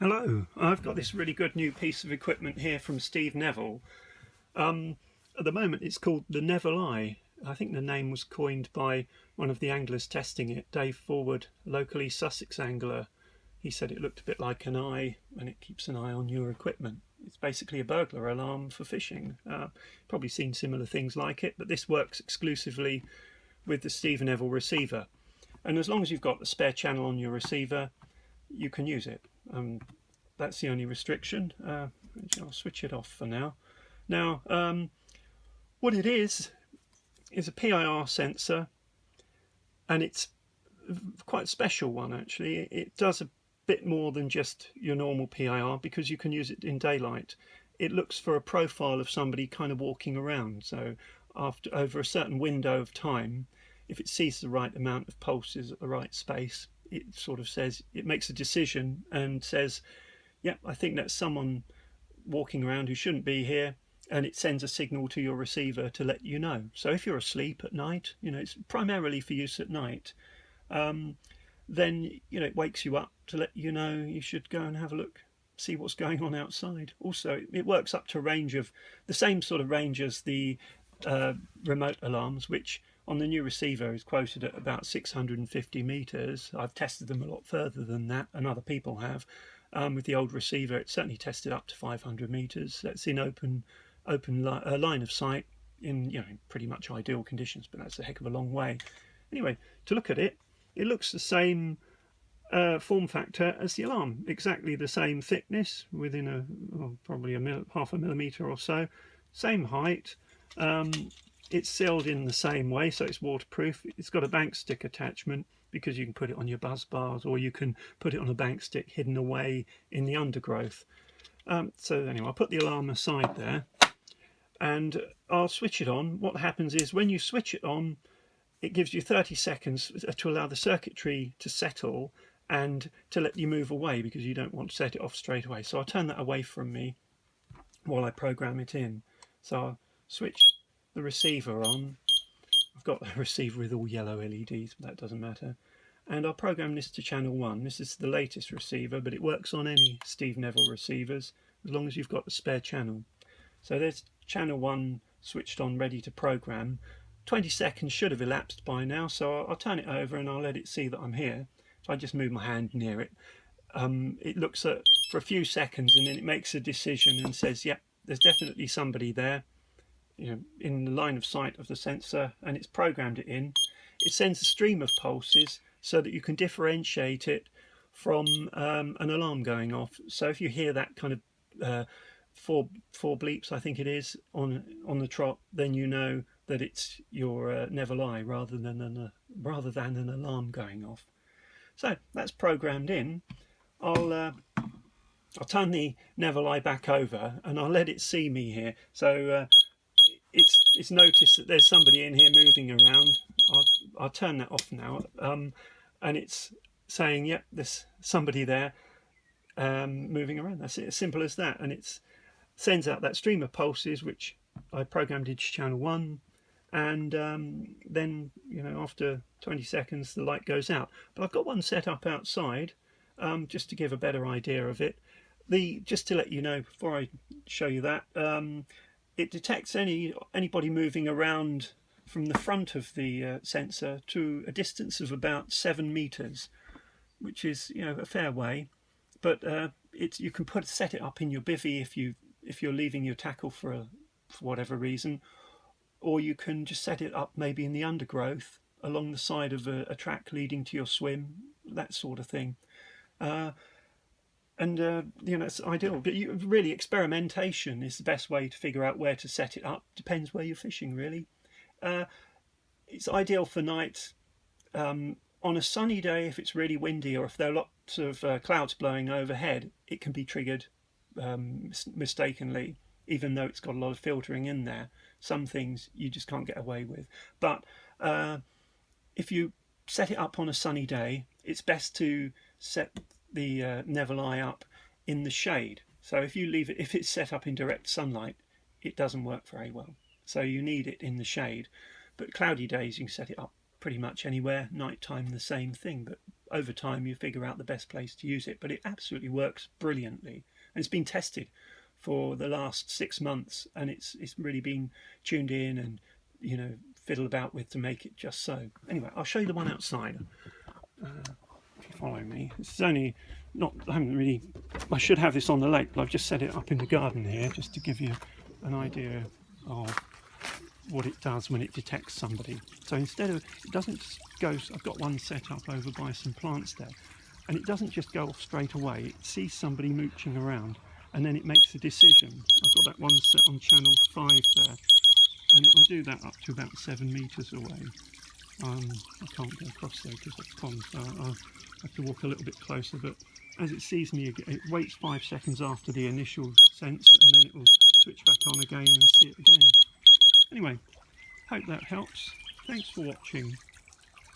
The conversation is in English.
Hello, I've got this really good new piece of equipment here from Steve Neville. At the moment it's called the Neville Eye. I think the name was coined by one of the anglers testing it, Dave Forward, locally Sussex angler. He said it looked a bit like an eye and it keeps an eye on your equipment. It's basically a burglar alarm for fishing. Probably seen similar things like it, but this works exclusively with the Steve Neville receiver. And as long as you've got the spare channel on your receiver, you can use it. That's the only restriction. I'll switch it off for now. Now, what it is a PIR sensor, and it's quite a special one actually. It does a bit more than just your normal PIR because you can use it in daylight. It looks for a profile of somebody kind of walking around. So over a certain window of time, if it sees the right amount of pulses at the right space, it sort of says, it makes a decision and says, yeah, I think that's someone walking around who shouldn't be here, and it sends a signal to your receiver to let you know. So if you're asleep at night, it's primarily for use at night, then it wakes you up to let you know you should go and have a look, see what's going on outside. Also, it works up to a range of the same sort of range as the remote alarms, which on the new receiver is quoted at about 650 meters. I've tested them a lot further than that, and other people have. With the old receiver, it's certainly tested up to 500 meters. That's in open line of sight in pretty much ideal conditions, but that's a heck of a long way. Anyway, to look at it, it looks the same form factor as the alarm, exactly the same thickness, within probably half a millimeter or so, same height. It's sealed in the same way, so it's waterproof. It's got a bank stick attachment because you can put it on your buzz bars, or you can put it on a bank stick hidden away in the undergrowth. So anyway, I'll put the alarm aside there and I'll switch it on. What happens is when you switch it on, it gives you 30 seconds to allow the circuitry to settle and to let you move away, because you don't want to set it off straight away. So I'll turn that away from me while I program it in. So I'll switch the receiver on. I've got a receiver with all yellow LEDs, but that doesn't matter. And I'll program this to channel 1. This is the latest receiver, but it works on any Steve Neville receivers as long as you've got the spare channel. So there's channel 1 switched on, ready to program. 20 seconds should have elapsed by now, so I'll turn it over and I'll let it see that I'm here. So I just move my hand near it. It looks at for a few seconds and then it makes a decision and says, yep, there's definitely somebody there, in the line of sight of the sensor, and it's programmed it in. It sends a stream of pulses so that you can differentiate it from an alarm going off. So if you hear that kind of four bleeps, I think it is, on the trot, then you know that it's your Neville Eye rather than an alarm going off. So that's programmed in. I'll turn the Neville Eye back over and I'll let it see me here. So it's noticed that there's somebody in here moving around. I'll turn that off now, and it's saying, yep, there's somebody there moving around. That's it, as simple as that. And it sends out that stream of pulses, which I programmed into channel 1, and then after 20 seconds the light goes out. But I've got one set up outside, just to give a better idea of it. Just to let you know before I show you that, it detects anybody moving around from the front of the sensor to a distance of about 7 meters, which is a fair way. But you can set it up in your bivvy if you're leaving your tackle for whatever reason, or you can just set it up maybe in the undergrowth along the side of a track leading to your swim, that sort of thing. It's ideal, but really experimentation is the best way to figure out where to set it up. Depends where you're fishing, really. It's ideal for night. On a sunny day, if it's really windy or if there are lots of clouds blowing overhead, it can be triggered mistakenly, even though it's got a lot of filtering in there. Some things you just can't get away with. But if you set it up on a sunny day, it's best to set the Neville Eye up in the shade. So if it's set up in direct sunlight, it doesn't work very well. So you need it in the shade. But cloudy days, you can set it up pretty much anywhere. Nighttime, the same thing, but over time you figure out the best place to use it, but it absolutely works brilliantly, and it's been tested for the last 6 months, and it's really been tuned in and, you know, fiddled about with to make it just so. Anyway, I'll show you the one outside. If you follow me, it's only not, I should have this on the lake, but I've just set it up in the garden here just to give you an idea of what it does when it detects somebody. So instead of, it doesn't just go, I've got one set up over by some plants there, and it doesn't just go off straight away. It sees somebody mooching around, and then it makes a decision. I've got that one set on channel 5 there, and it will do that up to about 7 meters away. I can't go across there because it's pond, so I'll have to walk a little bit closer, but as it sees me, it waits 5 seconds after the initial sense, and then it will switch back on again and see it again. Anyway, hope that helps. Thanks for watching.